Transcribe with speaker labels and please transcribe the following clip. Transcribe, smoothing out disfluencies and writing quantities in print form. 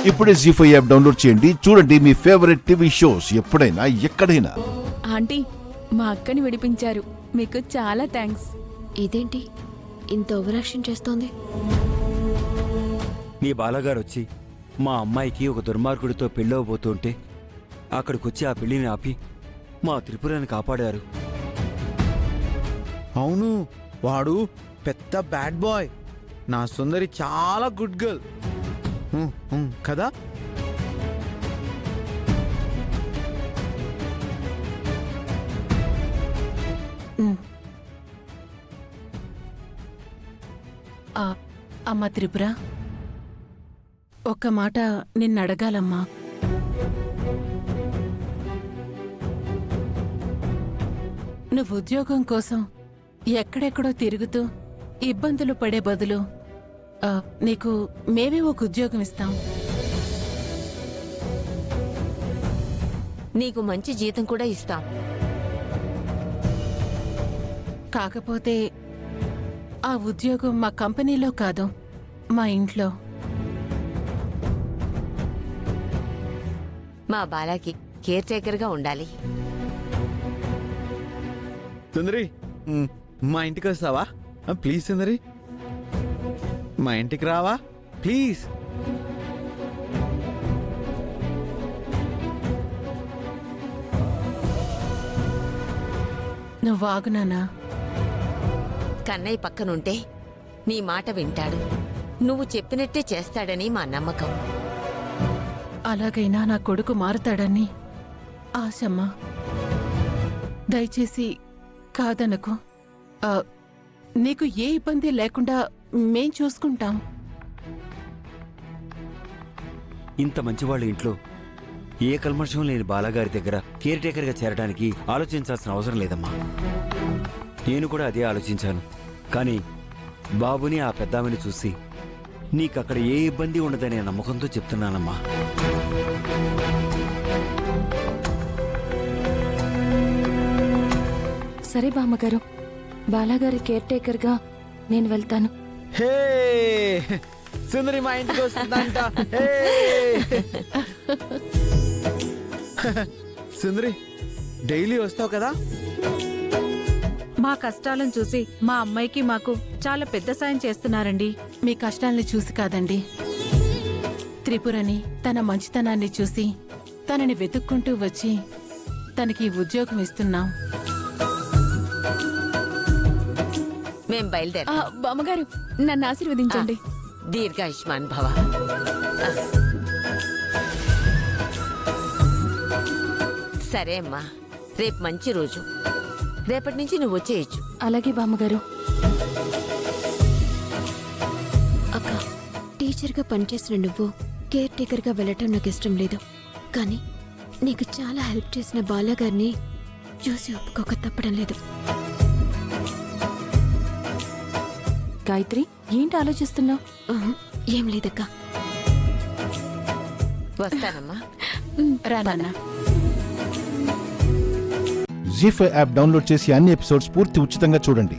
Speaker 1: ఇప్పుడే జీ5 app download చేయండి. చూడండి మీ ఫేవరెట్ టీవీ షోస్ ఎప్పుడైనా ఎక్కడైనా.
Speaker 2: ఆంటీ, మా అక్కని విడిపించారు. మీకు చాలా థ్యాంక్స్.
Speaker 3: ఇదేంటి ఇంత ఓవరాక్షన్ చేస్తోంది?
Speaker 4: మీ బాలగారు వచ్చి మా అమ్మాయికి ఒక దుర్మార్గుడితో పెళ్ళవబోతుంటే అక్కడికొచ్చి ఆ పెళ్లిని ఆపి మా త్రిపురని కాపాడారు.
Speaker 5: అవును, వాడు పెద్ద బ్యాడ్ బాయ్. నా సుందరి చాలా గుడ్ గర్ల్ కదా.
Speaker 6: అమ్మ త్రిపుర, ఒక్క మాట నిన్నడగాలమ్మా. నువ్వు ఉద్యోగం కోసం ఎక్కడెక్కడో తిరుగుతూ ఇబ్బందులు పడే బదులు నీకు మేమే ఒక ఉద్యోగం ఇస్తాం.
Speaker 3: నీకు మంచి జీతం కూడా ఇస్తాం.
Speaker 6: కాకపోతే ఆ ఉద్యోగం మా కంపెనీలో కాదు, మా ఇంట్లో.
Speaker 3: మా బాలాకి కేర్ టేకర్ గా ఉండాలి.
Speaker 5: సుందరి, మా ఇంటికి వస్తావా ప్లీజ్? సుందరి, మా ఇంటికి రావా ప్లీజ్?
Speaker 6: నువ్వు ఆగునానా?
Speaker 3: కన్నయ్య పక్కనుంటే నీ మాట వింటాడు. నువ్వు చెప్పినట్టే చేస్తాడని మా నమ్మకం.
Speaker 6: అలాగైనా నా కొడుకు మారుతాడని ఆశమ్మా. దయచేసి కాదనకు. నీకు ఏ ఇబ్బంది లేకుండా మేం చూసుకుంటాం.
Speaker 4: ఇంత మంచివాళ్ళ ఇంట్లో ఏ కల్మషం లేని బాలగారి దగ్గర కేర్ టేకర్గా చేరడానికి ఆలోచించాల్సిన అవసరం లేదమ్మా. నేను కూడా అదే ఆలోచించాను. కానీ బాబుని ఆ పెద్దామని చూసి నీకక్కడ ఏ ఇబ్బంది ఉండదనే నమ్మకంతో చెప్తున్నానమ్మా.
Speaker 2: సరే బామ్మగారు, బాలాగారి కేర్ టేకర్గా నేను వెళ్తాను.
Speaker 5: హే సుందరి, మా ఇంటికి వస్తుందంట. సుందరి, డైలీ వస్తావు కదా?
Speaker 7: మా కష్టాలను చూసి మా అమ్మాయికి మాకు చాలా పెద్ద సాయం చేస్తున్నారండి.
Speaker 6: మీ కష్టాల్ని చూసి కాదండి, త్రిపురని తన మంచితనాన్ని చూసి తనని వెతుక్కుంటూ వచ్చి తనకి ఉద్యోగం ఇస్తున్నాం.
Speaker 3: మేం బయలుదేరా.
Speaker 2: బామ్మగారు, నన్ను ఆశీర్వదించండి.
Speaker 3: దీర్ఘాయుష్మాన్ భవ. సరే అమ్మా, రేపు మంచి రోజు. రేపటి నుంచి నువ్వు వచ్చేయచ్చు.
Speaker 2: అలాగే బామ్మగారు.
Speaker 8: అక్క, టీచర్గా పనిచేసిన నువ్వు కేర్ టేకర్గా వెళ్ళటం నాకు ఇష్టం లేదు. కానీ నీకు చాలా హెల్ప్ చేసిన బాలాగారిని చూసి ఒప్పుకోక తప్పడం లేదు.
Speaker 2: గాయత్రి, ఏంటి ఆలోచిస్తున్నావు?
Speaker 8: ఏం లేదక్క.
Speaker 3: వస్తానమ్మా.
Speaker 6: రానా?
Speaker 1: జీ5 యాప్ డౌన్లోడ్ చేసి అన్ని ఎపిసోడ్స్ పూర్తి ఉచితంగా చూడండి.